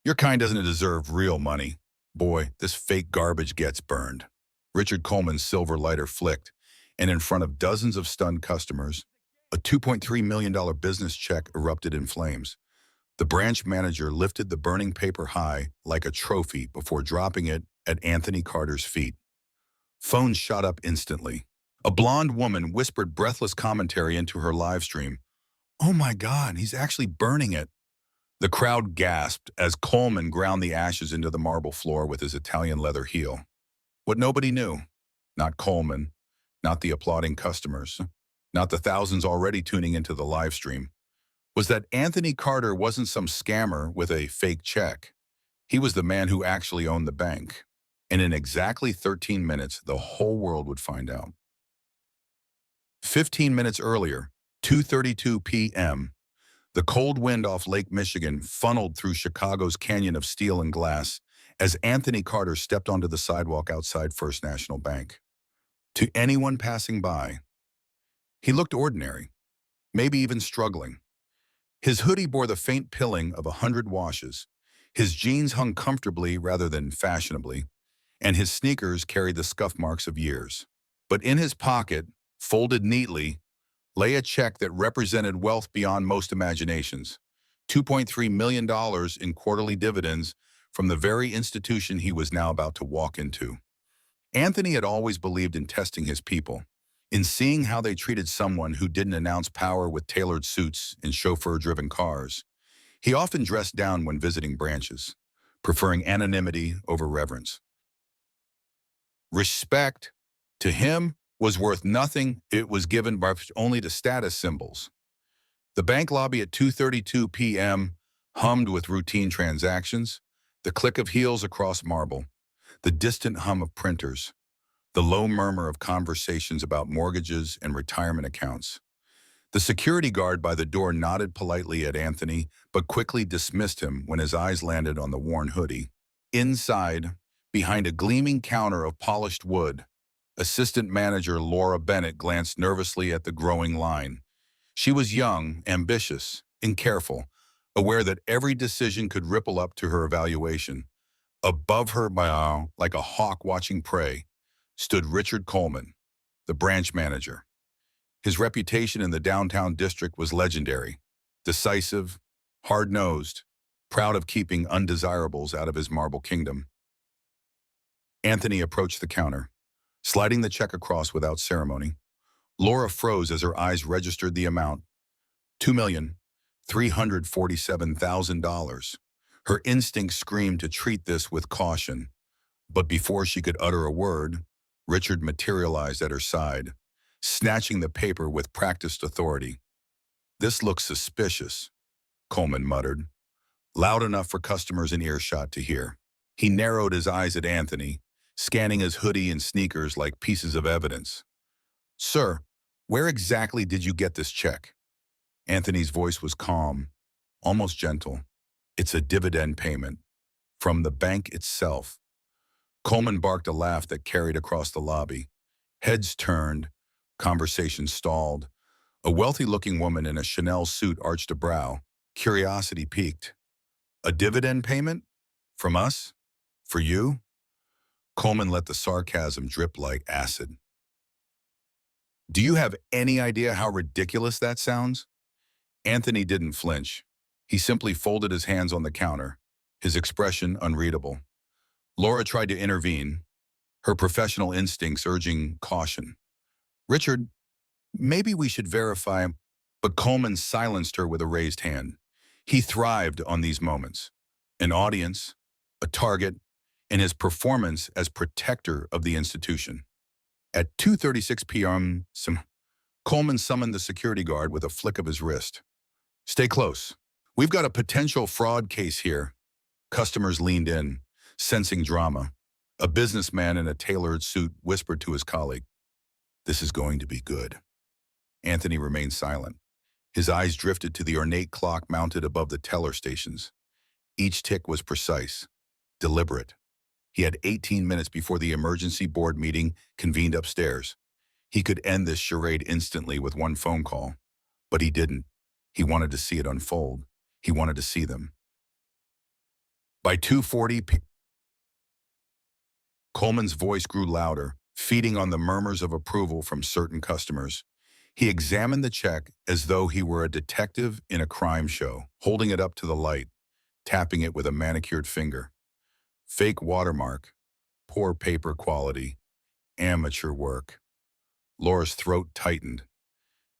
Your kind doesn't deserve real money. Boy, this fake garbage gets burned. Richard Coleman's silver lighter flicked, and in front of dozens of stunned customers, a $2.3 million business check erupted in flames. The branch manager lifted the burning paper high like a trophy before dropping it at Anthony Carter's feet. Phones shot up instantly. A blonde woman whispered breathless commentary into her live stream. "Oh my God, he's actually burning it." The crowd gasped as Coleman ground the ashes into the marble floor with his Italian leather heel. What nobody knew, not Coleman, not the applauding customers, not the thousands already tuning into the live stream, was that Anthony Carter wasn't some scammer with a fake check. He was the man who actually owned the bank. And in exactly 13 minutes, the whole world would find out. 15 minutes earlier, 2:32 p.m., the cold wind off Lake Michigan funneled through Chicago's canyon of steel and glass as Anthony Carter stepped onto the sidewalk outside First National Bank. To anyone passing by, he looked ordinary, maybe even struggling. His hoodie bore the faint pilling of 100 washes. His jeans hung comfortably rather than fashionably, and his sneakers carried the scuff marks of years. But in his pocket, folded neatly, lay a check that represented wealth beyond most imaginations. $2.3 million in quarterly dividends from the very institution he was now about to walk into. Anthony had always believed in testing his people, in seeing how they treated someone who didn't announce power with tailored suits and chauffeur-driven cars. He often dressed down when visiting branches, preferring anonymity over reverence. Respect, to him, was worth nothing. It was given by only to status symbols. The bank lobby at 2:32 p.m. hummed with routine transactions, the click of heels across marble, the distant hum of printers, the low murmur of conversations about mortgages and retirement accounts. The security guard by the door nodded politely at Anthony, but quickly dismissed him when his eyes landed on the worn hoodie. Inside, behind a gleaming counter of polished wood, assistant manager Laura Bennett glanced nervously at the growing line. She was young, ambitious, and careful, aware that every decision could ripple up to her evaluation. Above her, like a hawk watching prey, stood Richard Coleman, the branch manager. His reputation in the downtown district was legendary: decisive, hard-nosed, proud of keeping undesirables out of his marble kingdom. Anthony approached the counter, sliding the check across without ceremony. Laura froze as her eyes registered the amount: $2,347,000. Her instincts screamed to treat this with caution, but before she could utter a word, Richard materialized at her side, snatching the paper with practiced authority. "This looks suspicious," Coleman muttered, loud enough for customers in earshot to hear. He narrowed his eyes at Anthony, scanning his hoodie and sneakers like pieces of evidence. "Sir, where exactly did you get this check?" Anthony's voice was calm, almost gentle. "It's a dividend payment. From the bank itself." Coleman barked a laugh that carried across the lobby. Heads turned, conversation stalled. A wealthy-looking woman in a Chanel suit arched a brow. Curiosity piqued. "A dividend payment? From us? For you?" Coleman let the sarcasm drip like acid. "Do you have any idea how ridiculous that sounds?" Anthony didn't flinch. He simply folded his hands on the counter, his expression unreadable. Laura tried to intervene, her professional instincts urging caution. "Richard, maybe we should verify," but Coleman silenced her with a raised hand. He thrived on these moments: an audience, a target, and his performance as protector of the institution. At 2:36 p.m., Coleman summoned the security guard with a flick of his wrist. "Stay close. We've got a potential fraud case here." Customers leaned in, sensing drama. A businessman in a tailored suit whispered to his colleague, "This is going to be good." Anthony remained silent. His eyes drifted to the ornate clock mounted above the teller stations. Each tick was precise, deliberate. He had 18 minutes before the emergency board meeting convened upstairs. He could end this charade instantly with one phone call, but he didn't. He wanted to see it unfold. He wanted to see them. By 2:40 Coleman's voice grew louder, feeding on the murmurs of approval from certain customers. He examined the check as though he were a detective in a crime show, holding it up to the light, tapping it with a manicured finger. Fake watermark, poor paper quality, amateur work. Laura's throat tightened.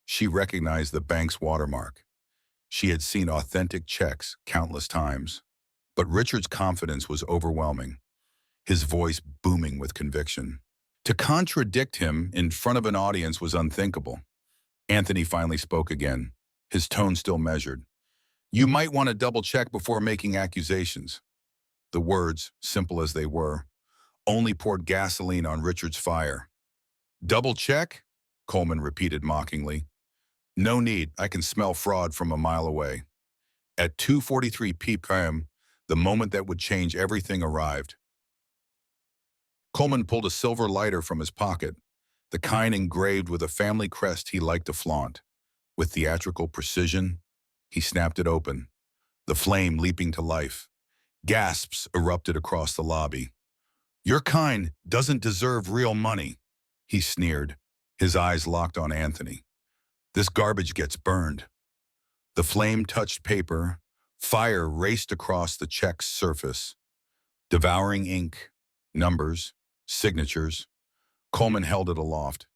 She recognized the bank's watermark. She had seen authentic checks countless times. But Richard's confidence was overwhelming, his voice booming with conviction. To contradict him in front of an audience was unthinkable. Anthony finally spoke again, his tone still measured. "You might want to double-check before making accusations." The words, simple as they were, only poured gasoline on Richard's fire. "Double-check?" Coleman repeated mockingly. "No need, I can smell fraud from a mile away." At 2:43 p.m., the moment that would change everything arrived. Coleman pulled a silver lighter from his pocket, the kind engraved with a family crest he liked to flaunt. With theatrical precision, he snapped it open, the flame leaping to life. Gasps erupted across the lobby. "Your kind doesn't deserve real money," he sneered, his eyes locked on Anthony. "This garbage gets burned." The flame touched paper. Fire raced across the check's surface, devouring ink, numbers, signatures. Coleman held it aloft,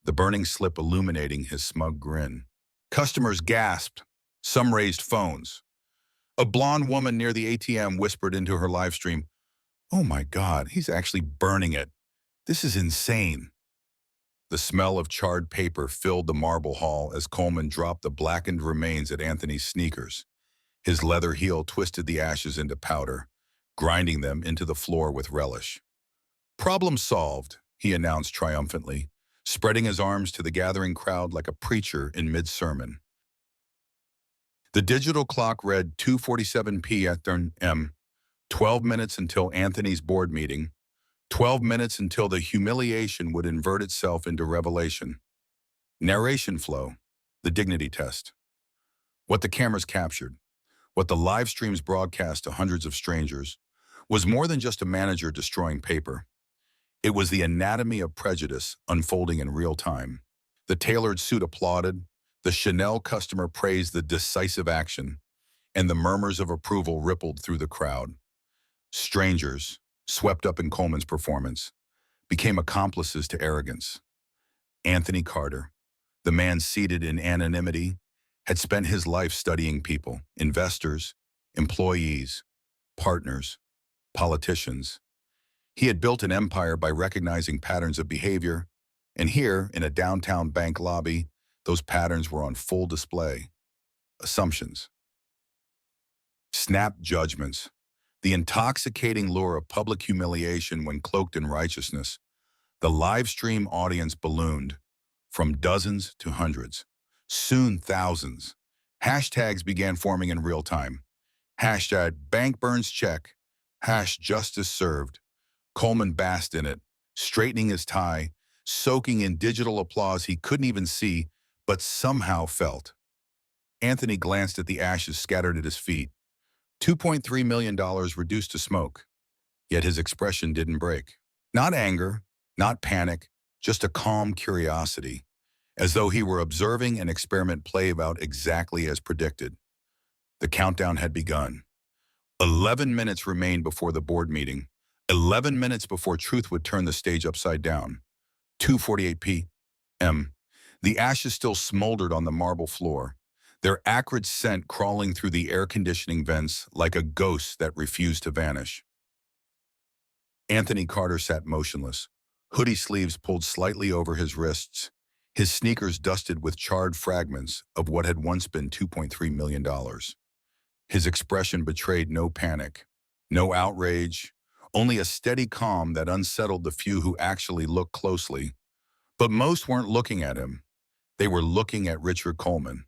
the burning slip illuminating his smug grin. Customers gasped. Some raised phones. A blonde woman near the ATM whispered into her live stream, "Oh my God, he's actually burning it. This is insane." The smell of charred paper filled the marble hall as Coleman dropped the blackened remains at Anthony's sneakers. His leather heel twisted the ashes into powder, grinding them into the floor with relish. "Problem solved," he announced triumphantly, spreading his arms to the gathering crowd like a preacher in mid-sermon. The digital clock read 2:47 p.m., 12 minutes until Anthony's board meeting, 12 minutes until the humiliation would invert itself into revelation. Narration flow, the dignity test. What the cameras captured, what the live streams broadcast to hundreds of strangers, was more than just a manager destroying paper. It was the anatomy of prejudice unfolding in real time. The tailored suit applauded, the Chanel customer praised the decisive action, and the murmurs of approval rippled through the crowd. Strangers, swept up in Coleman's performance, became accomplices to arrogance. Anthony Carter, the man seated in anonymity, had spent his life studying people, investors, employees, partners, politicians. He had built an empire by recognizing patterns of behavior, and here, in a downtown bank lobby, those patterns were on full display. Assumptions. Snap judgments. The intoxicating lure of public humiliation when cloaked in righteousness. The live stream audience ballooned, from dozens to hundreds, soon thousands. Hashtags began forming in real time. Hashtag bank burns check. Hash justice served. Coleman basked in it, straightening his tie, soaking in digital applause he couldn't even see, but somehow felt. Anthony glanced at the ashes scattered at his feet. $2.3 million reduced to smoke. Yet his expression didn't break. Not anger, not panic, just a calm curiosity, as though he were observing an experiment play out exactly as predicted. The countdown had begun. 11 minutes remained before the board meeting. 11 minutes before truth would turn the stage upside down. 2:48 p.m. The ashes still smoldered on the marble floor, their acrid scent crawling through the air conditioning vents like a ghost that refused to vanish. Anthony Carter sat motionless, hoodie sleeves pulled slightly over his wrists, his sneakers dusted with charred fragments of what had once been $2.3 million. His expression betrayed no panic, no outrage, only a steady calm that unsettled the few who actually looked closely. But most weren't looking at him. They were looking at Richard Coleman.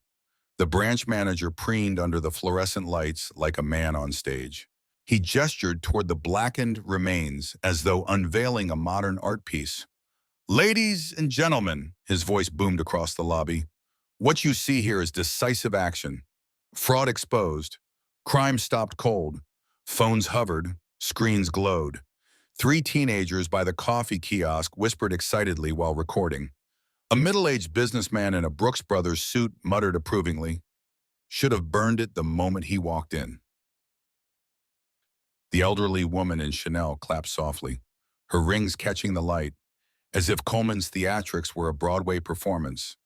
The branch manager preened under the fluorescent lights like a man on stage. He gestured toward the blackened remains as though unveiling a modern art piece. "Ladies and gentlemen," his voice boomed across the lobby, "what you see here is decisive action. Fraud exposed. Crime stopped cold. Phones hovered, screens glowed. Three teenagers by the coffee kiosk whispered excitedly while recording. A middle-aged businessman in a Brooks Brothers suit muttered approvingly, "Should have burned it the moment he walked in." The elderly woman in Chanel clapped softly, her rings catching the light, as if Coleman's theatrics were a Broadway performance.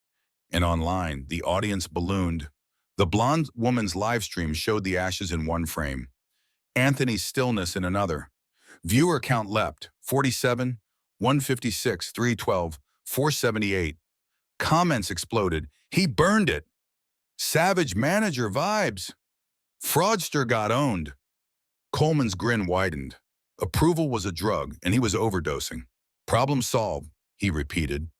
And online, the audience ballooned. The blonde woman's live stream showed the ashes in one frame, Anthony's stillness in another. Viewer count leapt, 47, 156, 312, 478. Comments exploded. "He burned it. Savage manager vibes. Fraudster got owned." Coleman's grin widened. Approval was a drug, and he was overdosing. "Problem solved," he repeated,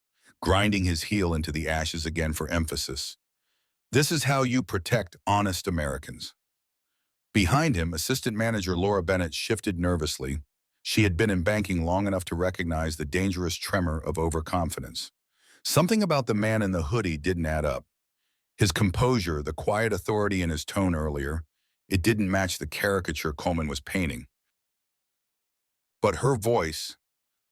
grinding his heel into the ashes again for emphasis. "This is how you protect honest Americans." Behind him, assistant manager Laura Bennett shifted nervously. She had been in banking long enough to recognize the dangerous tremor of overconfidence. Something about the man in the hoodie didn't add up. His composure, the quiet authority in his tone earlier, it didn't match the caricature Coleman was painting. But her voice,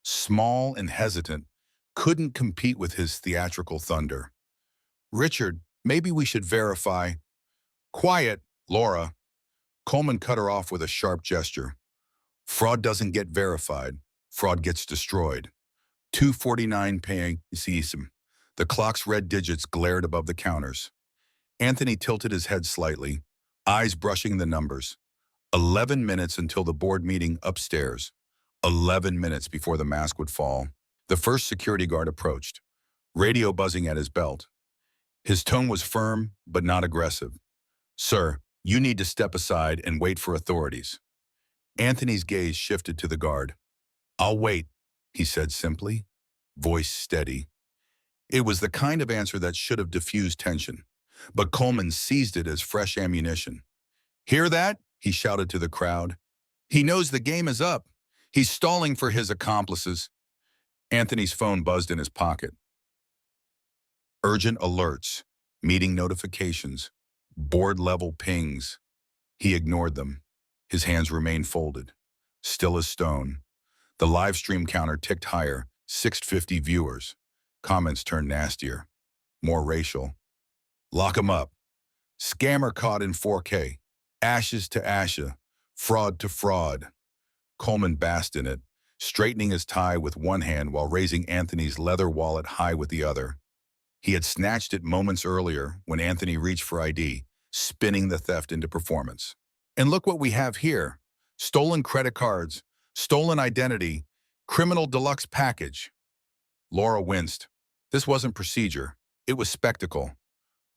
small and hesitant, couldn't compete with his theatrical thunder. "Richard, maybe we should verify." "Quiet, Laura." Coleman cut her off with a sharp gesture. "Fraud doesn't get verified. Fraud gets destroyed." 249 paying CSM. The clock's red digits glared above the counters. Anthony tilted his head slightly, eyes brushing the numbers. 11 minutes until the board meeting upstairs. 11 minutes before the mask would fall. The first security guard approached, radio buzzing at his belt. His tone was firm, but not aggressive. "Sir, you need to step aside and wait for authorities." Anthony's gaze shifted to the guard. "I'll wait," he said simply, voice steady. It was the kind of answer that should have diffused tension, but Coleman seized it as fresh ammunition. "Hear that?" he shouted to the crowd. "He knows the game is up. He's stalling for his accomplices." Anthony's phone buzzed in his pocket. Urgent alerts, meeting notifications, board-level pings. He ignored them. His hands remained folded, still as stone. The live stream counter ticked higher, 650 viewers. Comments turned nastier, more racial. "Lock him up. Scammer caught in 4K. Ashes to ashes. Fraud to fraud." Coleman basked in it, straightening his tie with one hand while raising Anthony's leather wallet high with the other. He had snatched it moments earlier when Anthony reached for ID, spinning the theft into performance. "And look what we have here. Stolen credit cards, stolen identity, criminal deluxe package." Laura winced. This wasn't procedure. It was spectacle.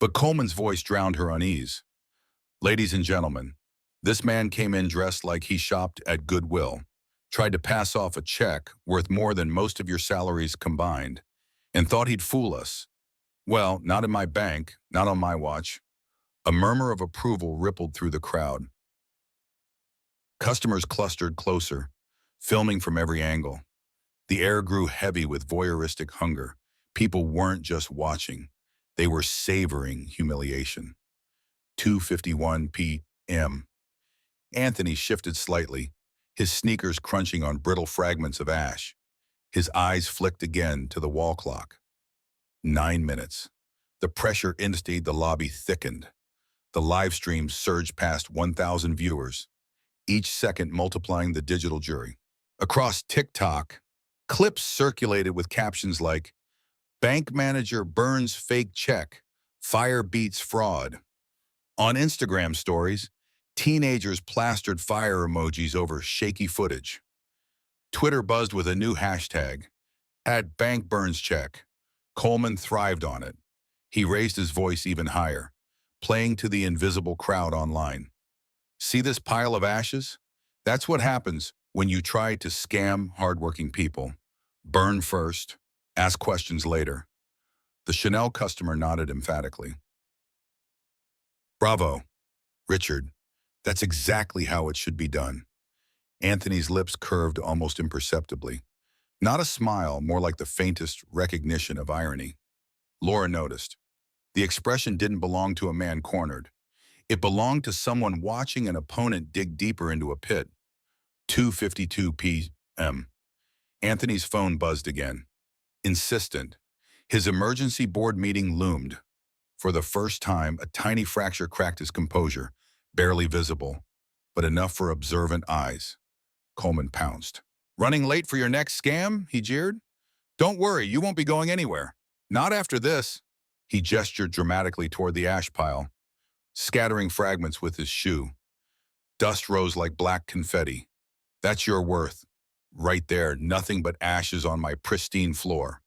But Coleman's voice drowned her unease. "Ladies and gentlemen, this man came in dressed like he shopped at Goodwill, tried to pass off a check worth more than most of your salaries combined, and thought he'd fool us. Well, not in my bank, not on my watch." A murmur of approval rippled through the crowd. Customers clustered closer, filming from every angle. The air grew heavy with voyeuristic hunger. People weren't just watching. They were savoring humiliation. 2:51 p.m. Anthony shifted slightly, his sneakers crunching on brittle fragments of ash. His eyes flicked again to the wall clock. 9 minutes. The pressure inside the lobby thickened. The live stream surged past 1,000 viewers, each second multiplying the digital jury. Across TikTok, clips circulated with captions like, "Bank manager burns fake check, fire beats fraud." On Instagram stories, teenagers plastered fire emojis over shaky footage. Twitter buzzed with a new hashtag, @BankBurnsCheck. Coleman thrived on it. He raised his voice even higher, playing to the invisible crowd online. "See this pile of ashes? That's what happens when you try to scam hardworking people. Burn first, ask questions later." The Chanel customer nodded emphatically. "Bravo, Richard. That's exactly how it should be done." Anthony's lips curved almost imperceptibly. Not a smile, more like the faintest recognition of irony. Laura noticed. The expression didn't belong to a man cornered. It belonged to someone watching an opponent dig deeper into a pit. 2:52 p.m. Anthony's phone buzzed again. Insistent. His emergency board meeting loomed. For the first time, a tiny fracture cracked his composure, barely visible, but enough for observant eyes. Coleman pounced. "Running late for your next scam?" he jeered. "Don't worry, you won't be going anywhere. Not after this." He gestured dramatically toward the ash pile, scattering fragments with his shoe. Dust rose like black confetti. "That's your worth. Right there, nothing but ashes on my pristine floor."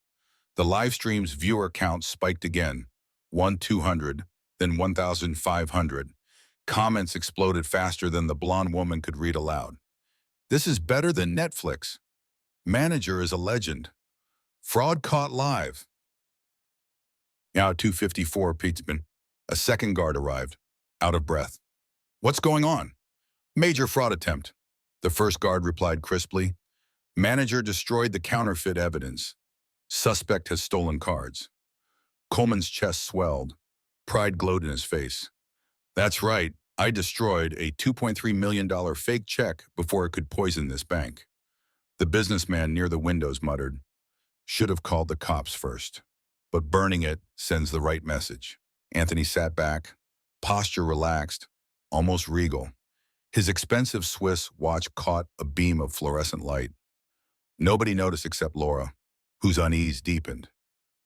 The live stream's viewer count spiked again. 1,200, then 1,500. Comments exploded faster than the blonde woman could read aloud. "This is better than Netflix. Manager is a legend. Fraud caught live." Now at 2:54 p.m., a second guard arrived, out of breath. "What's going on?" "Major fraud attempt," the first guard replied crisply. "Manager destroyed the counterfeit evidence. Suspect has stolen cards." Coleman's chest swelled. Pride glowed in his face. "That's right. I destroyed a $2.3 million fake check before it could poison this bank." The businessman near the windows muttered, "Should have called the cops first. But burning it sends the right message." Anthony sat back, posture relaxed, almost regal. His expensive Swiss watch caught a beam of fluorescent light. Nobody noticed except Laura, whose unease deepened.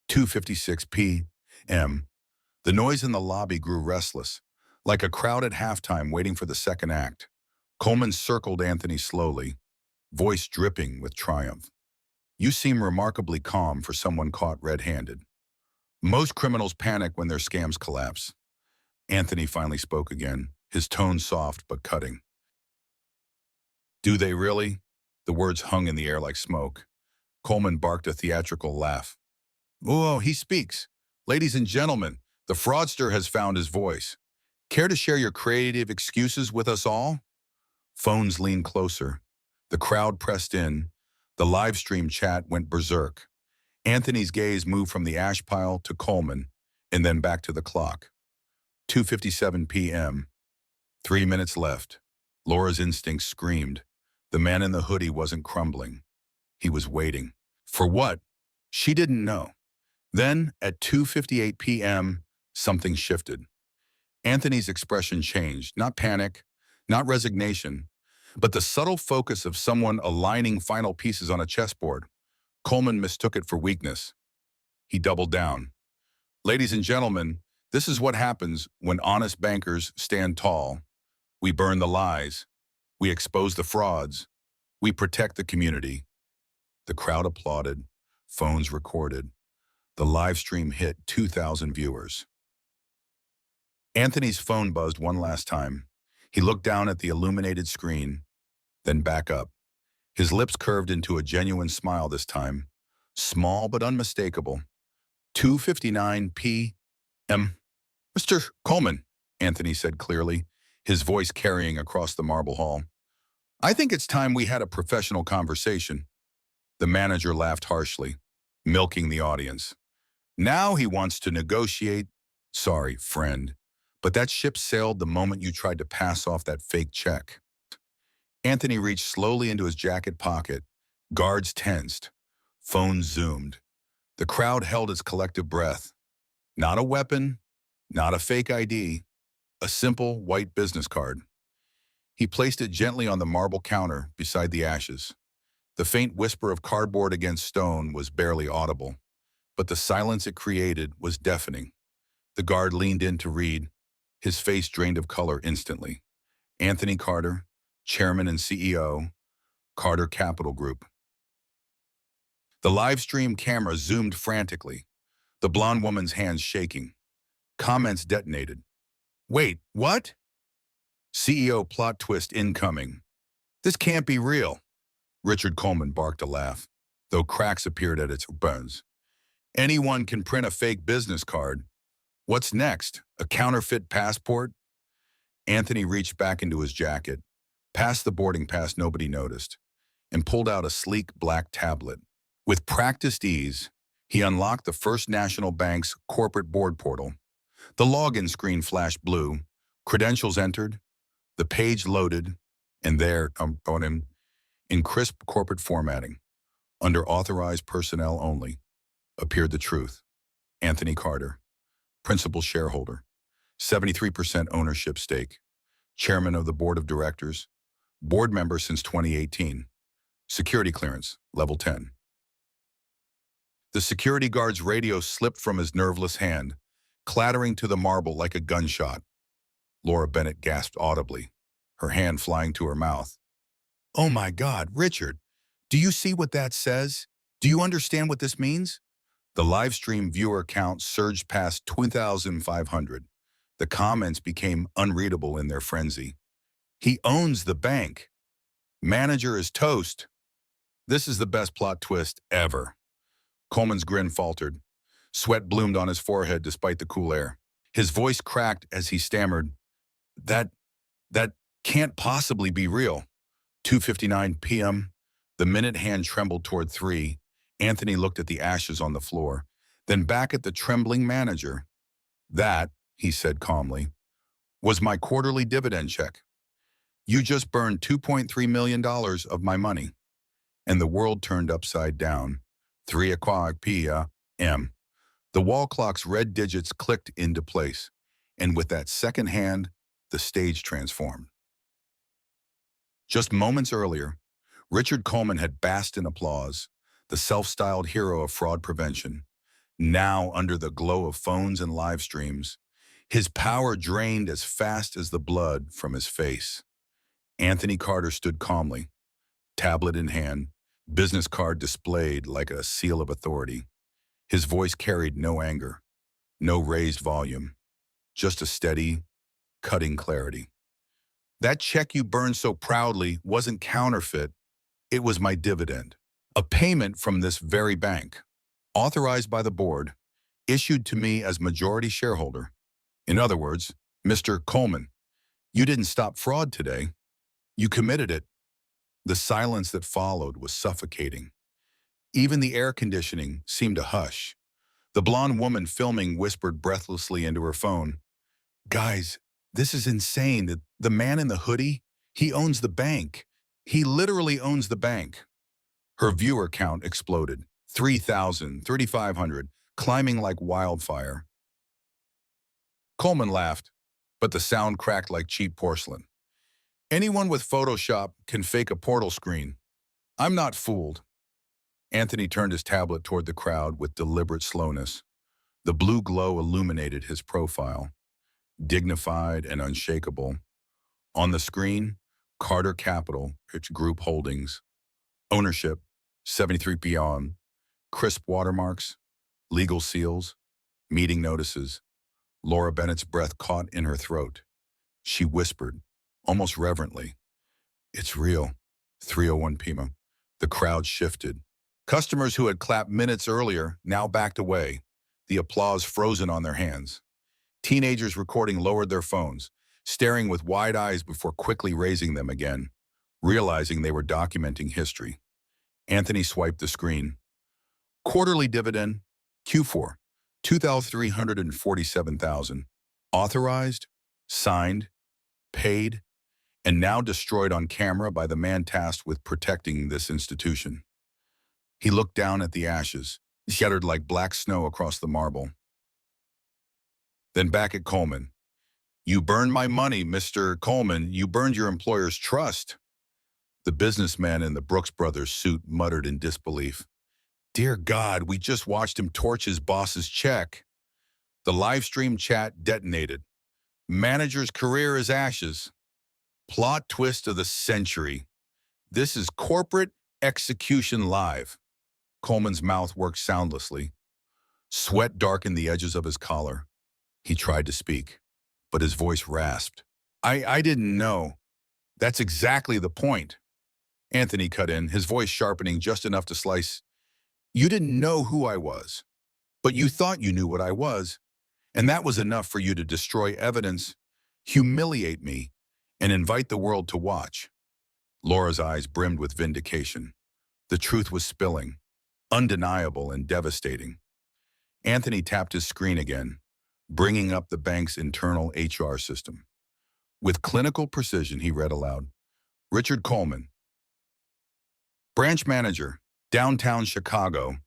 2:56 p.m. The noise in the lobby grew restless, like a crowd at halftime waiting for the second act. Coleman circled Anthony slowly, voice dripping with triumph. "You seem remarkably calm for someone caught red-handed. Most criminals panic when their scams collapse." Anthony finally spoke again, his tone soft but cutting. "Do they really?" The words hung in the air like smoke. Coleman barked a theatrical laugh. "Oh, he speaks. Ladies and gentlemen, the fraudster has found his voice. Care to share your creative excuses with us all?" Phones leaned closer. The crowd pressed in. The live stream chat went berserk. Anthony's gaze moved from the ash pile to Coleman, and then back to the clock. 2:57 p.m. 3 minutes left. Laura's instincts screamed. The man in the hoodie wasn't crumbling. He was waiting. For what? She didn't know. Then, at 2:58 p.m., something shifted. Anthony's expression changed, not panic, not resignation, but the subtle focus of someone aligning final pieces on a chessboard. Coleman mistook it for weakness. He doubled down. "Ladies and gentlemen, this is what happens when honest bankers stand tall. We burn the lies. We expose the frauds. We protect the community." The crowd applauded. Phones recorded. The live stream hit 2,000 viewers. Anthony's phone buzzed one last time. He looked down at the illuminated screen, then back up. His lips curved into a genuine smile this time, small but unmistakable. 2:59 p.m. "Mr. Coleman," Anthony said clearly, his voice carrying across the marble hall. "I think it's time we had a professional conversation." The manager laughed harshly, milking the audience. "Now he wants to negotiate." "Sorry, friend, but that ship sailed the moment you tried to pass off that fake check." Anthony reached slowly into his jacket pocket. Guards tensed. Phones zoomed. The crowd held its collective breath. Not a weapon, not a fake ID, a simple white business card. He placed it gently on the marble counter beside the ashes. The faint whisper of cardboard against stone was barely audible, but the silence it created was deafening. The guard leaned in to read, his face drained of color instantly. Anthony Carter, Chairman and CEO, Carter Capital Group. The live stream camera zoomed frantically, the blonde woman's hands shaking. Comments detonated. "Wait, what?" "CEO plot twist incoming." "This can't be real." Richard Coleman barked a laugh, though cracks appeared at its bones. "Anyone can print a fake business card. What's next? A counterfeit passport?" Anthony reached back into his jacket, passed the boarding pass nobody noticed, and pulled out a sleek black tablet. With practiced ease, he unlocked the First National Bank's corporate board portal. The login screen flashed blue, Credentials entered, the page loaded, and there, on him, in crisp corporate formatting, under authorized personnel only, appeared the truth. Anthony Carter, principal shareholder, 73% ownership stake, chairman of the board of directors, board member since 2018, security clearance, level 10. The security guard's radio slipped from his nerveless hand, clattering to the marble like a gunshot. Laura Bennett gasped audibly, her hand flying to her mouth. "Oh my God, Richard, do you see what that says? Do you understand what this means?" The live stream viewer count surged past 2,500. The comments became unreadable in their frenzy. "He owns the bank. Manager is toast. This is the best plot twist ever." Coleman's grin faltered. Sweat bloomed on his forehead despite the cool air. His voice cracked as he stammered, That can't possibly be real." 2:59 p.m. The minute hand trembled toward 3. Anthony looked at the ashes on the floor, then back at the trembling manager. "That," he said calmly, "was my quarterly dividend check. You just burned $2.3 million of my money." And the world turned upside down. 3:00 p.m. The wall clock's red digits clicked into place, and with that second hand, the stage transformed. Just moments earlier, Richard Coleman had basked in applause, the self-styled hero of fraud prevention. Now, under the glow of phones and live streams, his power drained as fast as the blood from his face. Anthony Carter stood calmly, tablet in hand, business card displayed like a seal of authority. His voice carried no anger, no raised volume, just a steady, cutting clarity. "That check you burned so proudly wasn't counterfeit. It was my dividend. A payment from this very bank, authorized by the board, issued to me as majority shareholder. In other words, Mr. Coleman, you didn't stop fraud today. You committed it." The silence that followed was suffocating. Even the air conditioning seemed to hush. The blonde woman filming whispered breathlessly into her phone, "Guys, this is insane. The man in the hoodie, he owns the bank. He literally owns the bank." Her viewer count exploded. 3,000, 3,500, climbing like wildfire. Coleman laughed, but the sound cracked like cheap porcelain. "Anyone with Photoshop can fake a portal screen. I'm not fooled." Anthony turned his tablet toward the crowd with deliberate slowness. The blue glow illuminated his profile, dignified and unshakable. On the screen, Carter Capital, its group holdings, ownership, 73 beyond, crisp watermarks, legal seals, meeting notices. Laura Bennett's breath caught in her throat. She whispered, almost reverently, "It's real." 3:01 p.m. The crowd shifted. Customers who had clapped minutes earlier now backed away, the applause frozen on their hands. Teenagers recording lowered their phones, staring with wide eyes before quickly raising them again, realizing they were documenting history. Anthony swiped the screen. Quarterly dividend, Q4, 2,347,000. Authorized, signed, paid, and now destroyed on camera by the man tasked with protecting this institution. He looked down at the ashes, scattered like black snow across the marble. Then back at Coleman. "You burned my money, Mr. Coleman. You burned your employer's trust." The businessman in the Brooks Brothers suit muttered in disbelief. "Dear God, we just watched him torch his boss's check." The live stream chat detonated. "Manager's career is ashes. Plot twist of the century. This is corporate execution live." Coleman's mouth worked soundlessly. Sweat darkened the edges of his collar. He tried to speak, but his voice rasped. I didn't know. That's exactly the point." Anthony cut in, his voice sharpening just enough to slice. "You didn't know who I was, but you thought you knew what I was, and that was enough for you to destroy evidence, humiliate me, and invite the world to watch." Laura's eyes brimmed with vindication. The truth was spilling, undeniable and devastating. Anthony tapped his screen again, bringing up the bank's internal HR system. With clinical precision, he read aloud. Richard Coleman, branch manager, downtown Chicago,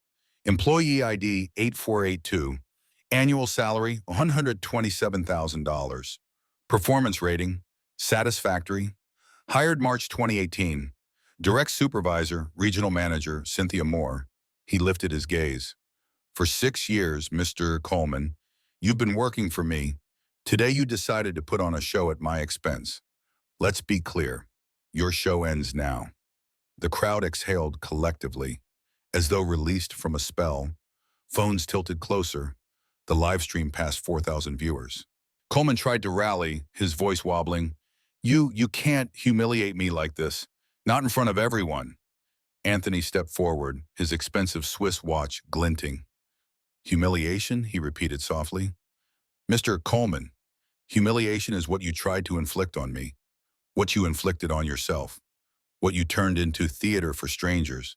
employee ID 8482, annual salary $127,000, performance rating, satisfactory, hired March 2018, direct supervisor, regional manager, Cynthia Moore. He lifted his gaze. For 6 years, Mr. Coleman, you've been working for me. Today you decided to put on a show at my expense. Let's be clear. Your show ends now. The crowd exhaled collectively, as though released from a spell. Phones tilted closer. The live stream passed 4,000 viewers. Coleman tried to rally, his voice wobbling. You can't humiliate me like this. Not in front of everyone. Anthony stepped forward, his expensive Swiss watch glinting. Humiliation, he repeated softly. Mr. Coleman, humiliation is what you tried to inflict on me, what you inflicted on yourself, what you turned into theater for strangers.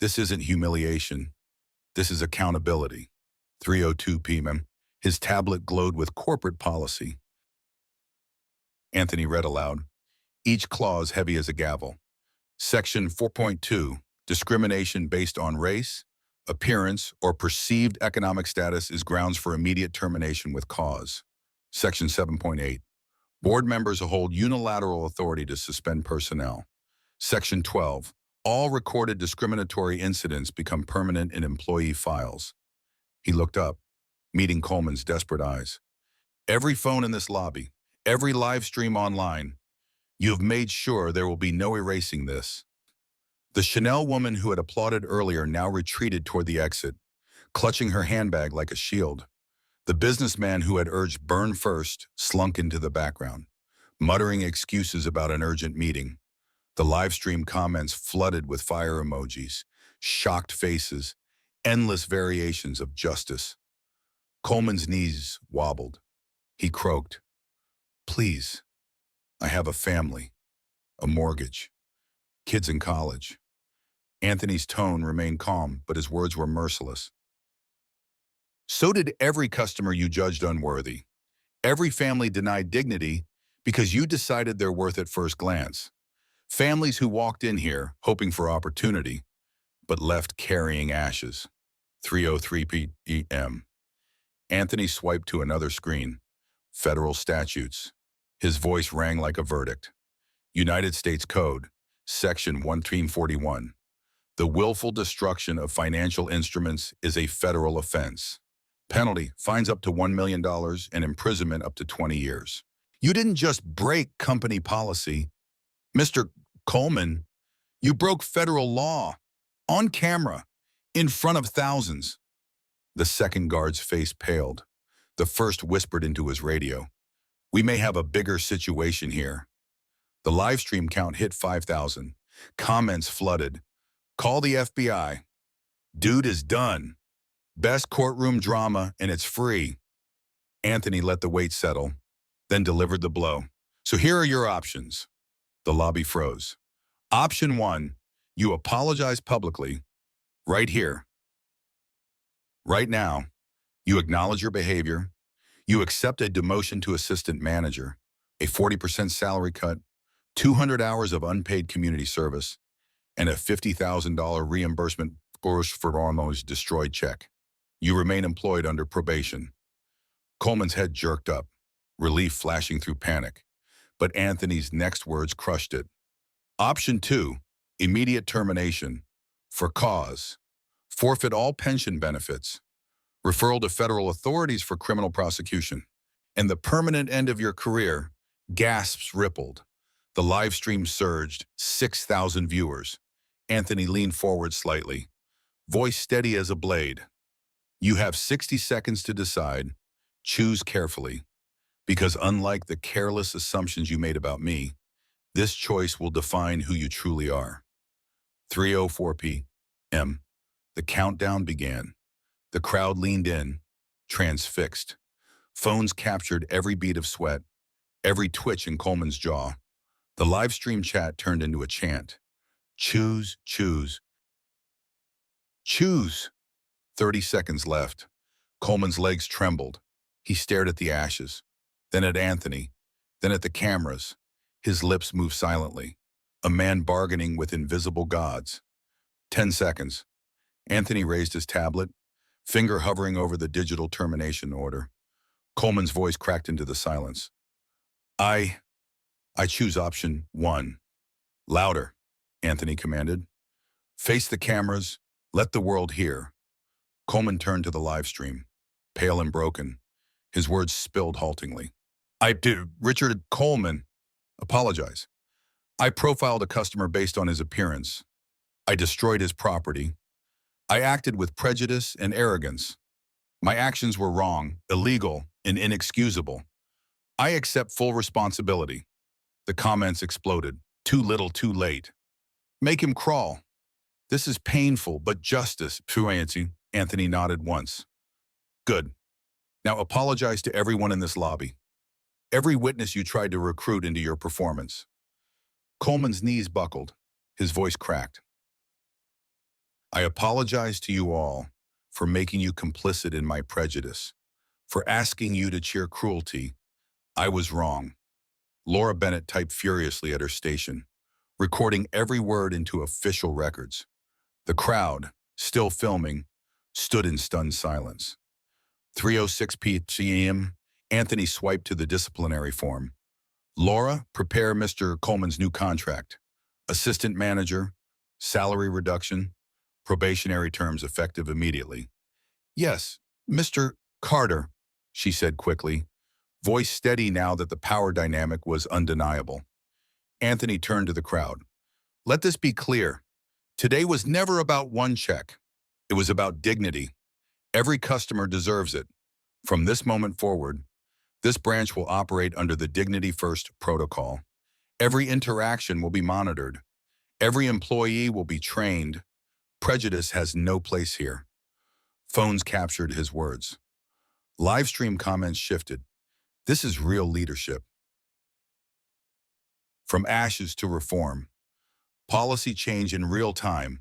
This isn't humiliation. This is accountability. 3:02 p.m. His tablet glowed with corporate policy. Anthony read aloud, each clause heavy as a gavel. Section 4.2, discrimination based on race, appearance, or perceived economic status is grounds for immediate termination with cause. Section 7.8, board members hold unilateral authority to suspend personnel. Section 12, all recorded discriminatory incidents become permanent in employee files. He looked up, meeting Coleman's desperate eyes. Every phone in this lobby, every live stream online, you have made sure there will be no erasing this. The Chanel woman who had applauded earlier now retreated toward the exit, clutching her handbag like a shield. The businessman who had urged burn first slunk into the background, muttering excuses about an urgent meeting. The live stream comments flooded with fire emojis, shocked faces, endless variations of justice. Coleman's knees wobbled. He croaked, "Please, I have a family, a mortgage, kids in college." Anthony's tone remained calm, but his words were merciless. So did every customer you judged unworthy. Every family denied dignity because you decided their worth at first glance. Families who walked in here hoping for opportunity, but left carrying ashes. 3:03 p.m. Anthony swiped to another screen. Federal statutes. His voice rang like a verdict. United States Code, Section 1341. The willful destruction of financial instruments is a federal offense. Penalty, fines up to $1 million and imprisonment up to 20 years. You didn't just break company policy. Mr. Coleman, you broke federal law, on camera, in front of thousands. The second guard's face paled. The first whispered into his radio, "We may have a bigger situation here." The live stream count hit 5,000. Comments flooded. "Call the FBI. Dude is done. Best courtroom drama, and it's free." Anthony let the weight settle, then delivered the blow. "So here are your options." The lobby froze. Option 1, you apologize publicly, right here. Right now, you acknowledge your behavior. You accept a demotion to assistant manager, a 40% salary cut, 200 hours of unpaid community service, and a $50,000 reimbursement for Arno's destroyed check. You remain employed under probation. Coleman's head jerked up, relief flashing through panic. But Anthony's next words crushed it. Option 2, immediate termination. For cause. Forfeit all pension benefits. Referral to federal authorities for criminal prosecution. And the permanent end of your career. Gasps rippled. The live stream surged, 6,000 viewers. Anthony leaned forward slightly, voice steady as a blade. You have 60 seconds to decide. Choose carefully. Because unlike the careless assumptions you made about me, this choice will define who you truly are. 3:04 p.m. The countdown began. The crowd leaned in, transfixed. Phones captured every beat of sweat, every twitch in Coleman's jaw. The live stream chat turned into a chant. Choose, choose, choose. 30 seconds left. Coleman's legs trembled. He stared at the ashes, then at Anthony, Then at the cameras, his lips moved silently. A man bargaining with invisible gods. 10 seconds. Anthony raised his tablet, finger hovering over the digital termination order. Coleman's voice cracked into the silence. I choose option 1. Louder, Anthony commanded. Face the cameras. Let the world hear. Coleman turned to the live stream, pale and broken. His words spilled haltingly. Richard Coleman, apologize. I profiled a customer based on his appearance. I destroyed his property. I acted with prejudice and arrogance. My actions were wrong, illegal, and inexcusable. I accept full responsibility. The comments exploded. Too little, too late. Make him crawl. This is painful, but justice, Anthony nodded once. Good. Now apologize to everyone in this lobby. Every witness you tried to recruit into your performance. Coleman's knees buckled. His voice cracked. I apologize to you all for making you complicit in my prejudice, for asking you to cheer cruelty. I was wrong. Laura Bennett typed furiously at her station, recording every word into official records. The crowd, still filming, stood in stunned silence. 3:06 p.m., Anthony swiped to the disciplinary form. Laura, prepare Mr. Coleman's new contract. Assistant manager, salary reduction, probationary terms effective immediately. Yes, Mr. Carter, she said quickly, voice steady now that the power dynamic was undeniable. Anthony turned to the crowd. Let this be clear. Today was never about one check. It was about dignity. Every customer deserves it. From this moment forward, this branch will operate under the Dignity First protocol. Every interaction will be monitored. Every employee will be trained. Prejudice has no place here. Phones captured his words. Livestream comments shifted. This is real leadership. From ashes to reform. Policy change in real time.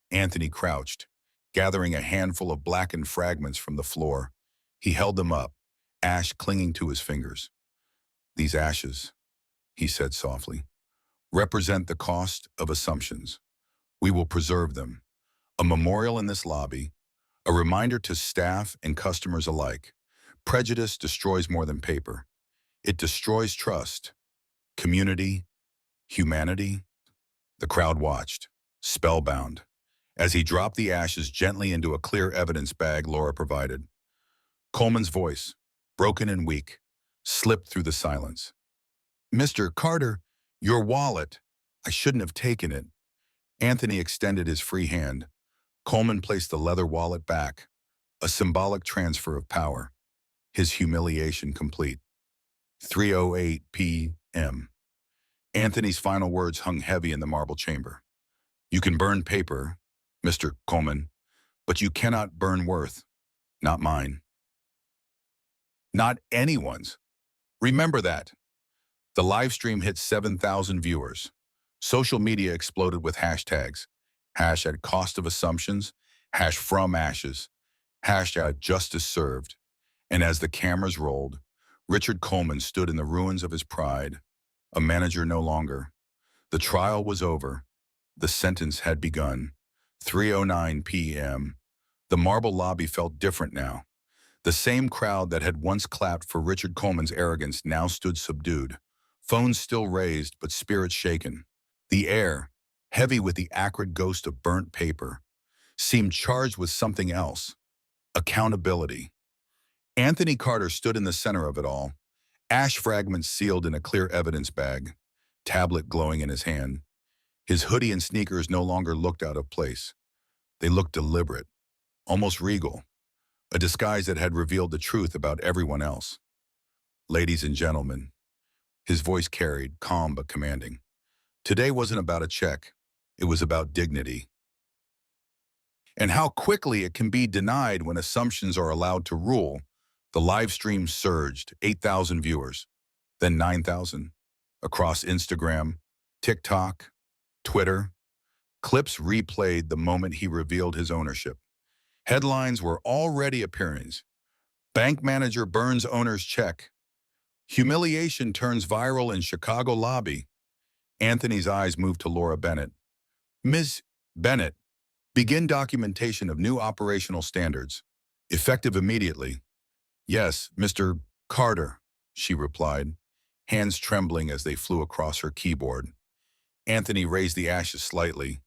Anthony crouched, gathering a handful of blackened fragments from the floor. He held them up, ash clinging to his fingers. These ashes, he said softly, represent the cost of assumptions. We will preserve them. A memorial in this lobby, a reminder to staff and customers alike. Prejudice destroys more than paper. It destroys trust, community, humanity. The crowd watched, spellbound, as he dropped the ashes gently into a clear evidence bag Laura provided. Coleman's voice, broken and weak, slipped through the silence. Mr. Carter, your wallet. I shouldn't have taken it. Anthony extended his free hand. Coleman placed the leather wallet back, a symbolic transfer of power. His humiliation complete. 3:08 p.m. Anthony's final words hung heavy in the marble chamber. You can burn paper, Mr. Coleman, but you cannot burn worth. Not mine. Not anyone's. Remember that. The live stream hit 7,000 viewers. Social media exploded with hashtags. Hashtag cost of assumptions, hash from ashes, hashtag justice served. And as the cameras rolled, Richard Coleman stood in the ruins of his pride, a manager no longer. The trial was over. The sentence had begun. 3:09 p.m. The marble lobby felt different now. The same crowd that had once clapped for Richard Coleman's arrogance now stood subdued, phones still raised but spirits shaken. The air, heavy with the acrid ghost of burnt paper, seemed charged with something else. Accountability. Anthony Carter stood in the center of it all, ash fragments sealed in a clear evidence bag, tablet glowing in his hand. His hoodie and sneakers no longer looked out of place. They looked deliberate, almost regal, a disguise that had revealed the truth about everyone else. Ladies and gentlemen, his voice carried, calm but commanding. Today wasn't about a check. It was about dignity. And how quickly it can be denied when assumptions are allowed to rule. The live stream surged, 8,000 viewers, then 9,000. Across Instagram, TikTok, Twitter, clips replayed the moment he revealed his ownership. Headlines were already appearing. Bank manager burns owner's check. Humiliation turns viral in Chicago lobby. Anthony's eyes moved to Laura Bennett. Ms. Bennett, begin documentation of new operational standards. Effective immediately. Yes, Mr. Carter, she replied, hands trembling as they flew across her keyboard. Anthony raised the ashes slightly,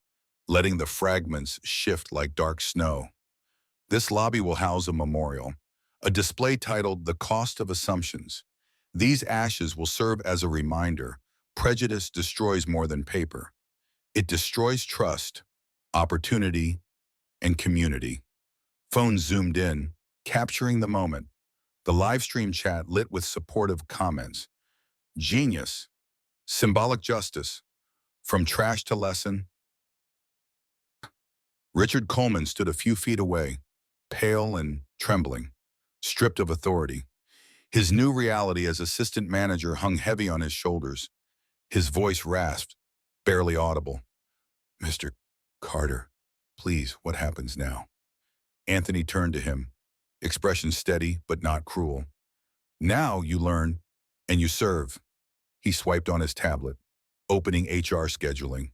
letting the fragments shift like dark snow. This lobby will house a memorial, a display titled The Cost of Assumptions. These ashes will serve as a reminder. Prejudice destroys more than paper. It destroys trust, opportunity, and community. Phones zoomed in, capturing the moment. The live stream chat lit with supportive comments. Genius. Symbolic justice. From trash to lesson. Richard Coleman stood a few feet away, pale and trembling, stripped of authority. His new reality as assistant manager hung heavy on his shoulders. His voice rasped, barely audible. Mr. Carter, please, what happens now? Anthony turned to him, expression steady but not cruel. Now you learn and you serve. He swiped on his tablet, opening HR scheduling.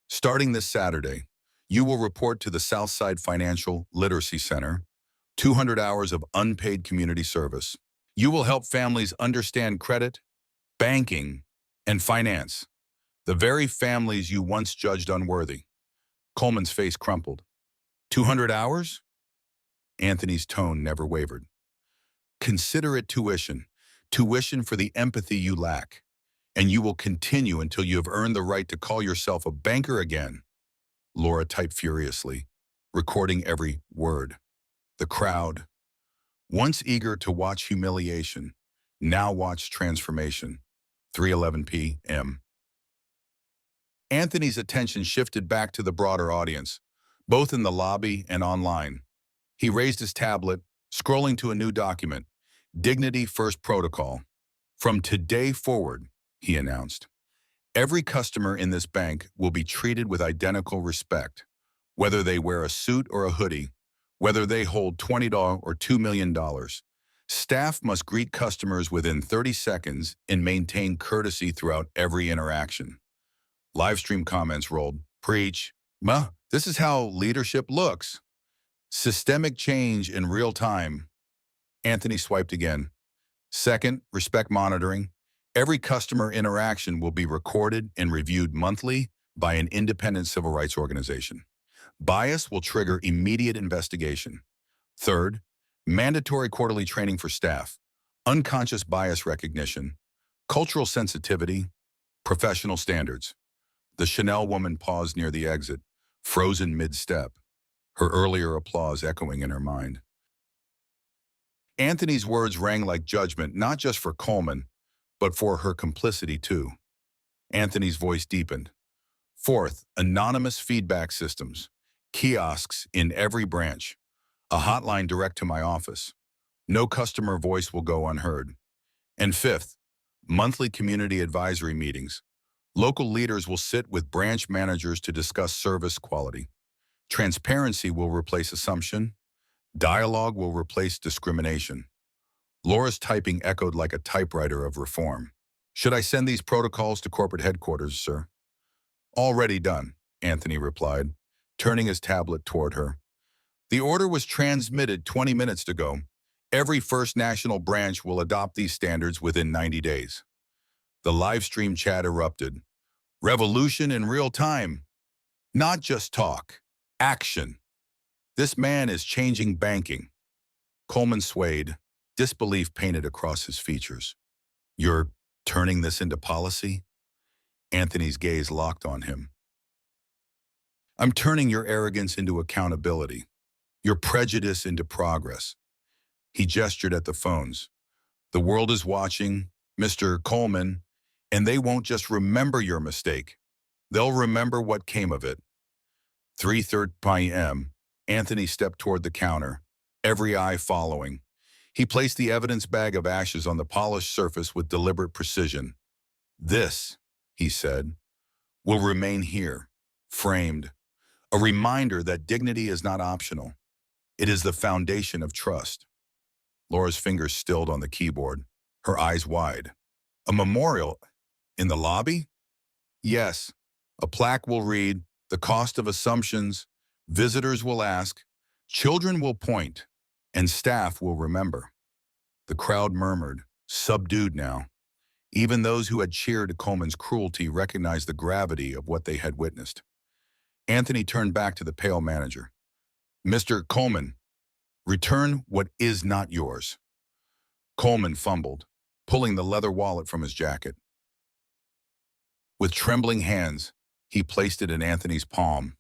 Starting this Saturday, you will report to the Southside Financial Literacy Center, 200 hours of unpaid community service. You will help families understand credit, banking, and finance, the very families you once judged unworthy. Coleman's face crumpled. 200 hours? Anthony's tone never wavered. Consider it tuition, tuition for the empathy you lack, and you will continue until you have earned the right to call yourself a banker again. Laura typed furiously, recording every word. The crowd, once eager to watch humiliation, now watched transformation. 3:11 p.m. Anthony's attention shifted back to the broader audience, both in the lobby and online. He raised his tablet, scrolling to a new document, Dignity First Protocol. From today forward, he announced, every customer in this bank will be treated with identical respect, whether they wear a suit or a hoodie, whether they hold $20 or $2 million. Staff must greet customers within 30 seconds and maintain courtesy throughout every interaction. Livestream comments rolled. Preach. This is how leadership looks. Systemic change in real time. Anthony swiped again. Second, respect monitoring. Every customer interaction will be recorded and reviewed monthly by an independent civil rights organization. Bias will trigger immediate investigation. Third, mandatory quarterly training for staff, unconscious bias recognition, cultural sensitivity, professional standards. The Chanel woman paused near the exit, frozen mid-step, her earlier applause echoing in her mind. Anthony's words rang like judgment, not just for Coleman, but for her complicity too. Anthony's voice deepened. Fourth, anonymous feedback systems, kiosks in every branch, a hotline direct to my office. No customer voice will go unheard. And fifth, monthly community advisory meetings. Local leaders will sit with branch managers to discuss service quality. Transparency will replace assumption. Dialogue will replace discrimination. Laura's typing echoed like a typewriter of reform. Should I send these protocols to corporate headquarters, sir? Already done, Anthony replied, turning his tablet toward her. The order was transmitted 20 minutes ago. Every First National branch will adopt these standards within 90 days. The live stream chat erupted. Revolution in real time. Not just talk. Action. This man is changing banking. Coleman swayed, disbelief painted across his features. You're turning this into policy? Anthony's gaze locked on him. I'm turning your arrogance into accountability, your prejudice into progress. He gestured at the phones. The world is watching, Mr. Coleman, and they won't just remember your mistake. They'll remember what came of it. 3:30 p.m., Anthony stepped toward the counter, every eye following. He placed the evidence bag of ashes on the polished surface with deliberate precision. This, he said, will remain here, framed, a reminder that dignity is not optional. It is the foundation of trust. Laura's fingers stilled on the keyboard. her eyes wide. A memorial in the lobby? Yes. A plaque will read, "The cost of assumptions." Visitors will ask, children will point, and staff will remember. The crowd murmured, subdued now. Even those who had cheered Coleman's cruelty recognized the gravity of what they had witnessed. Anthony turned back to the pale manager. "Mr. Coleman, return what is not yours." Coleman fumbled, pulling the leather wallet from his jacket. With trembling hands, he placed it in Anthony's palm.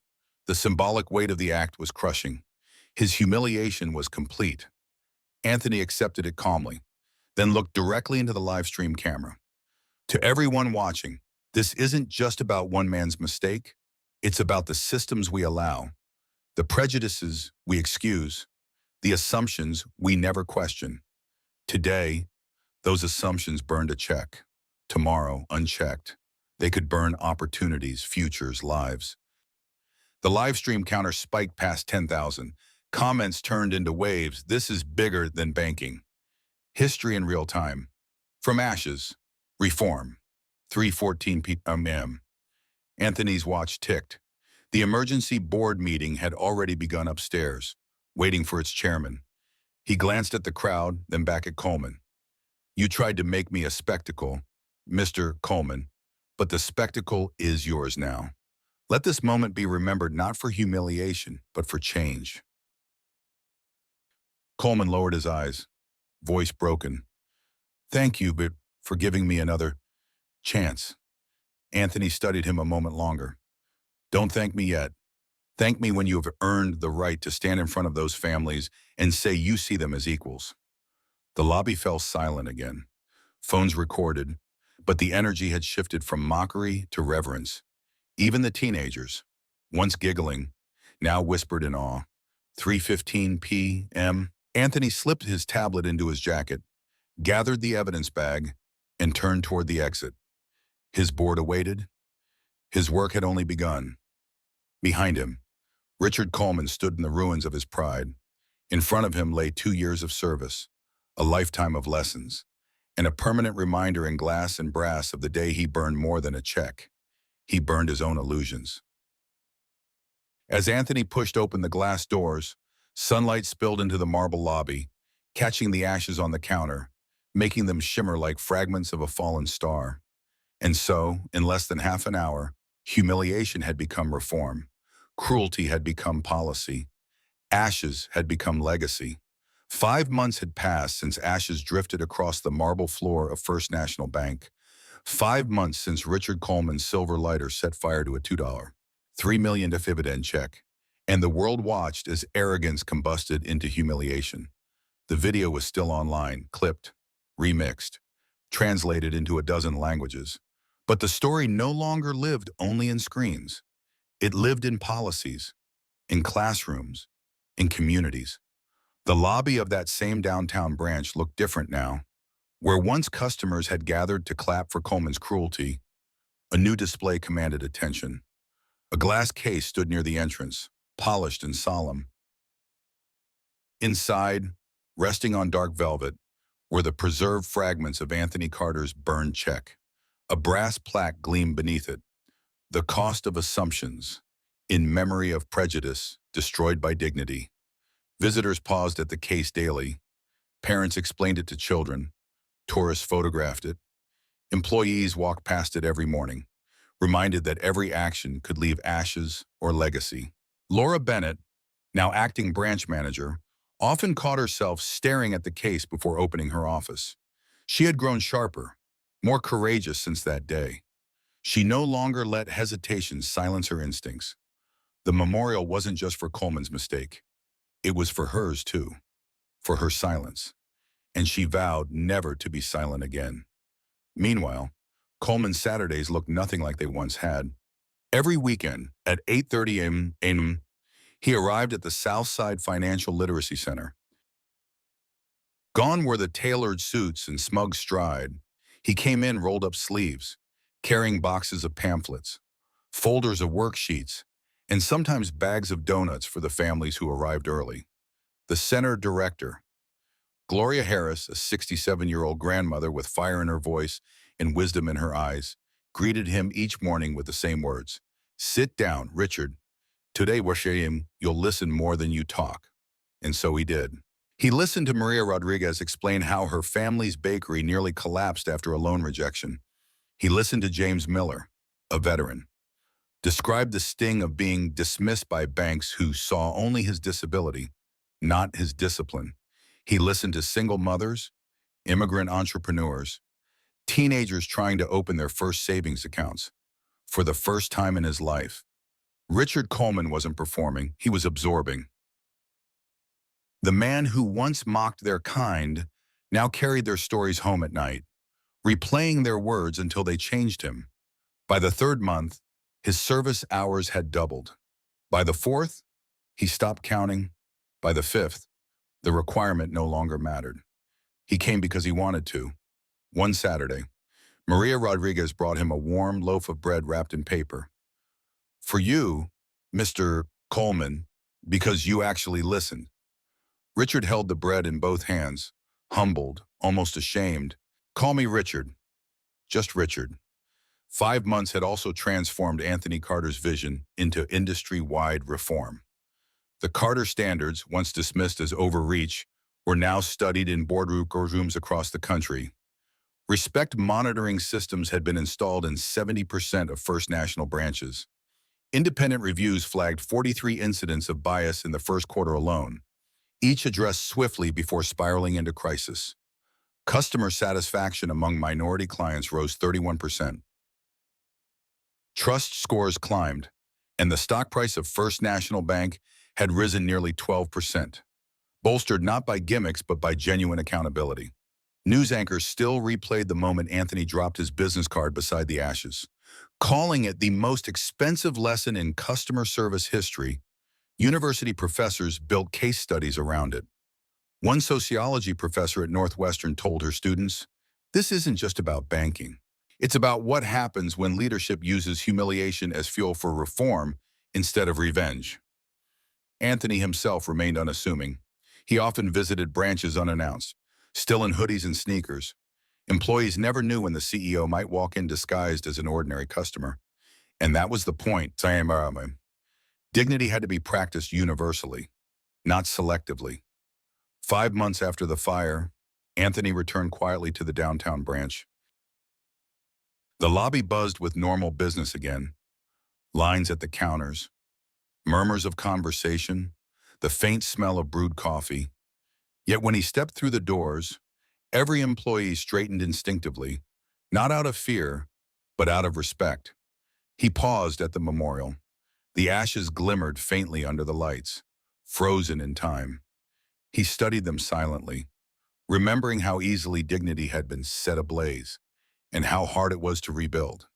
The symbolic weight of the act was crushing. His humiliation was complete. Anthony accepted it calmly, then looked directly into the live stream camera. To everyone watching, this isn't just about one man's mistake. It's about the systems we allow, the prejudices we excuse, the assumptions we never question. Today, those assumptions burned a check. Tomorrow, unchecked, they could burn opportunities, futures, lives. The live stream counter spiked past 10,000. Comments turned into waves. This is bigger than banking. History in real time. From ashes, reform. 3:14 p.m. Anthony's watch ticked. The emergency board meeting had already begun upstairs, waiting for its chairman. He glanced at the crowd, then back at Coleman. "You tried to make me a spectacle, Mr. Coleman, but the spectacle is yours now. Let this moment be remembered not for humiliation, but for change." Coleman lowered his eyes, voice broken. "Thank you, but for giving me another chance." Anthony studied him a moment longer. "Don't thank me yet. Thank me when you have earned the right to stand in front of those families and say you see them as equals." The lobby fell silent again. Phones recorded, but the energy had shifted from mockery to reverence. Even the teenagers, once giggling, now whispered in awe. 3:15 p.m. Anthony slipped his tablet into his jacket, gathered the evidence bag, and turned toward the exit. His board awaited. His work had only begun. Behind him, Richard Coleman stood in the ruins of his pride. In front of him lay 2 years of service, a lifetime of lessons, and a permanent reminder in glass and brass of the day he burned more than a check. He burned his own illusions. As Anthony pushed open the glass doors, sunlight spilled into the marble lobby, catching the ashes on the counter, making them shimmer like fragments of a fallen star. And so, in less than half an hour, humiliation had become reform. Cruelty had become policy. Ashes had become legacy. 5 months had passed since ashes drifted across the marble floor of First National Bank. 5 months since Richard Coleman's silver lighter set fire to a $2.3 million dividend check. And the world watched as arrogance combusted into humiliation. The video was still online, clipped, remixed, translated into a dozen languages. But the story no longer lived only in screens. It lived in policies, in classrooms, in communities. The lobby of that same downtown branch looked different now. Where once customers had gathered to clap for Coleman's cruelty, a new display commanded attention. A glass case stood near the entrance, polished and solemn. Inside, resting on dark velvet, were the preserved fragments of Anthony Carter's burned check. A brass plaque gleamed beneath it. "The cost of assumptions, in memory of prejudice, destroyed by dignity." Visitors paused at the case daily. Parents explained it to children. Tourists photographed it. Employees walked past it every morning, reminded that every action could leave ashes or legacy. Laura Bennett, now acting branch manager, often caught herself staring at the case before opening her office. She had grown sharper, more courageous since that day. She no longer let hesitation silence her instincts. The memorial wasn't just for Coleman's mistake. It was for hers too, for her silence. And she vowed never to be silent again. Meanwhile, Coleman's Saturdays looked nothing like they once had. Every weekend, at 8:30 a.m., he arrived at the Southside Financial Literacy Center. Gone were the tailored suits and smug stride. He came in rolled up sleeves, carrying boxes of pamphlets, folders of worksheets, and sometimes bags of donuts for the families who arrived early. The center director, Gloria Harris, a 67-year-old grandmother with fire in her voice and wisdom in her eyes, greeted him each morning with the same words. "Sit down, Richard. Today we're sharing you'll listen more than you talk." And so he did. He listened to Maria Rodriguez explain how her family's bakery nearly collapsed after a loan rejection. He listened to James Miller, a veteran, describe the sting of being dismissed by banks who saw only his disability, not his discipline. He listened to single mothers, immigrant entrepreneurs, teenagers trying to open their first savings accounts for the first time in his life. Richard Coleman wasn't performing, he was absorbing. The man who once mocked their kind now carried their stories home at night, replaying their words until they changed him. By the third month, his service hours had doubled. By the fourth, he stopped counting. By the fifth, the requirement no longer mattered. He came because he wanted to. One Saturday, Maria Rodriguez brought him a warm loaf of bread wrapped in paper. "For you, Mr. Coleman, because you actually listened." Richard held the bread in both hands, humbled, almost ashamed. "Call me Richard, just Richard." 5 months had also transformed Anthony Carter's vision into industry-wide reform. The Carter standards, once dismissed as overreach, were now studied in boardrooms across the country. Respect monitoring systems had been installed in 70% of First National branches. Independent reviews flagged 43 incidents of bias in the first quarter alone, each addressed swiftly before spiraling into crisis. Customer satisfaction among minority clients rose 31%. Trust scores climbed, and the stock price of First National Bank had risen nearly 12%, bolstered not by gimmicks but by genuine accountability. News anchors still replayed the moment Anthony dropped his business card beside the ashes, calling it the most expensive lesson in customer service history. University professors built case studies around it. One sociology professor at Northwestern told her students, "This isn't just about banking. It's about what happens when leadership uses humiliation as fuel for reform instead of revenge." Anthony himself remained unassuming. He often visited branches unannounced, still in hoodies and sneakers. Employees never knew when the CEO might walk in disguised as an ordinary customer. And that was the point. Dignity had to be practiced universally, not selectively. 5 months after the fire, Anthony returned quietly to the downtown branch. The lobby buzzed with normal business again. Lines at the counters, murmurs of conversation, the faint smell of brewed coffee. Yet when he stepped through the doors, every employee straightened instinctively, not out of fear, but out of respect. He paused at the memorial. The ashes glimmered faintly under the lights, frozen in time. He studied them silently, remembering how easily dignity had been set ablaze and how hard it was to rebuild.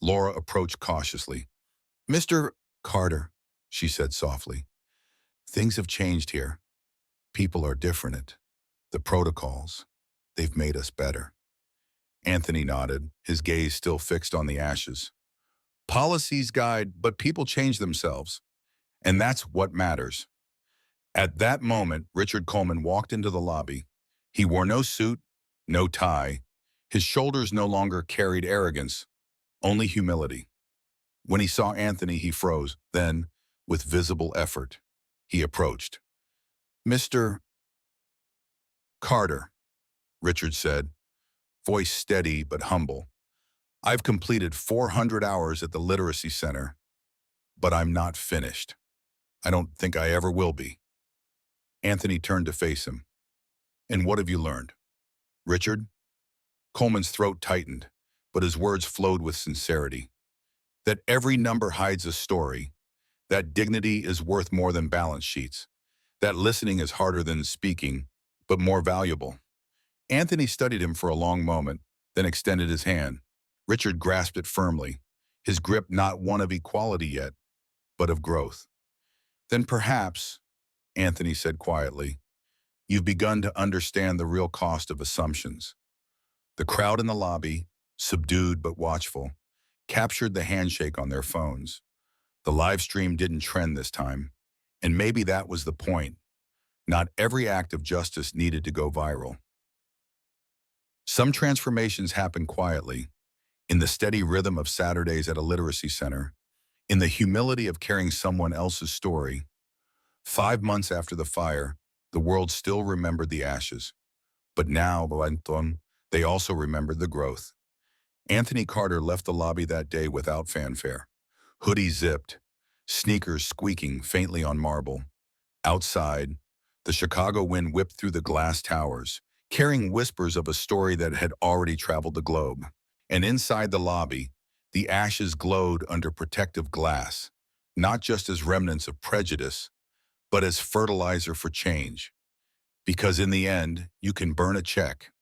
Laura approached cautiously. "Mr. Carter," she said softly, "things have changed here. People are different. The protocols, they've made us better." Anthony nodded, his gaze still fixed on the ashes. "Policies guide, but people change themselves. And that's what matters." At that moment, Richard Coleman walked into the lobby. He wore no suit, no tie. His shoulders no longer carried arrogance, only humility. When he saw Anthony, he froze. Then, with visible effort, he approached. "Mr. Carter," Richard said, voice steady but humble. "I've completed 400 hours at the Literacy Center, but I'm not finished. I don't think I ever will be." Anthony turned to face him. "And what have you learned?" "Richard?" Coleman's throat tightened, but his words flowed with sincerity. "That every number hides a story. That dignity is worth more than balance sheets. That listening is harder than speaking, but more valuable." Anthony studied him for a long moment, then extended his hand. Richard grasped it firmly, his grip not one of equality yet, but of growth. "Then perhaps," Anthony said quietly, "you've begun to understand the real cost of assumptions." The crowd in the lobby, subdued but watchful, captured the handshake on their phones. The live stream didn't trend this time, and maybe that was the point. Not every act of justice needed to go viral. Some transformations happen quietly, in the steady rhythm of Saturdays at a literacy center, in the humility of carrying someone else's story. 5 months after the fire, the world still remembered the ashes. But now, they also remembered the growth. Anthony Carter left the lobby that day without fanfare. Hoodie zipped, sneakers squeaking faintly on marble. Outside, the Chicago wind whipped through the glass towers, carrying whispers of a story that had already traveled the globe. And inside the lobby, the ashes glowed under protective glass, not just as remnants of prejudice, but as fertilizer for change. Because in the end, you can burn a check,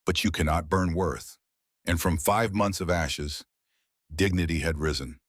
but you cannot burn worth. And from 5 months of ashes, dignity had risen.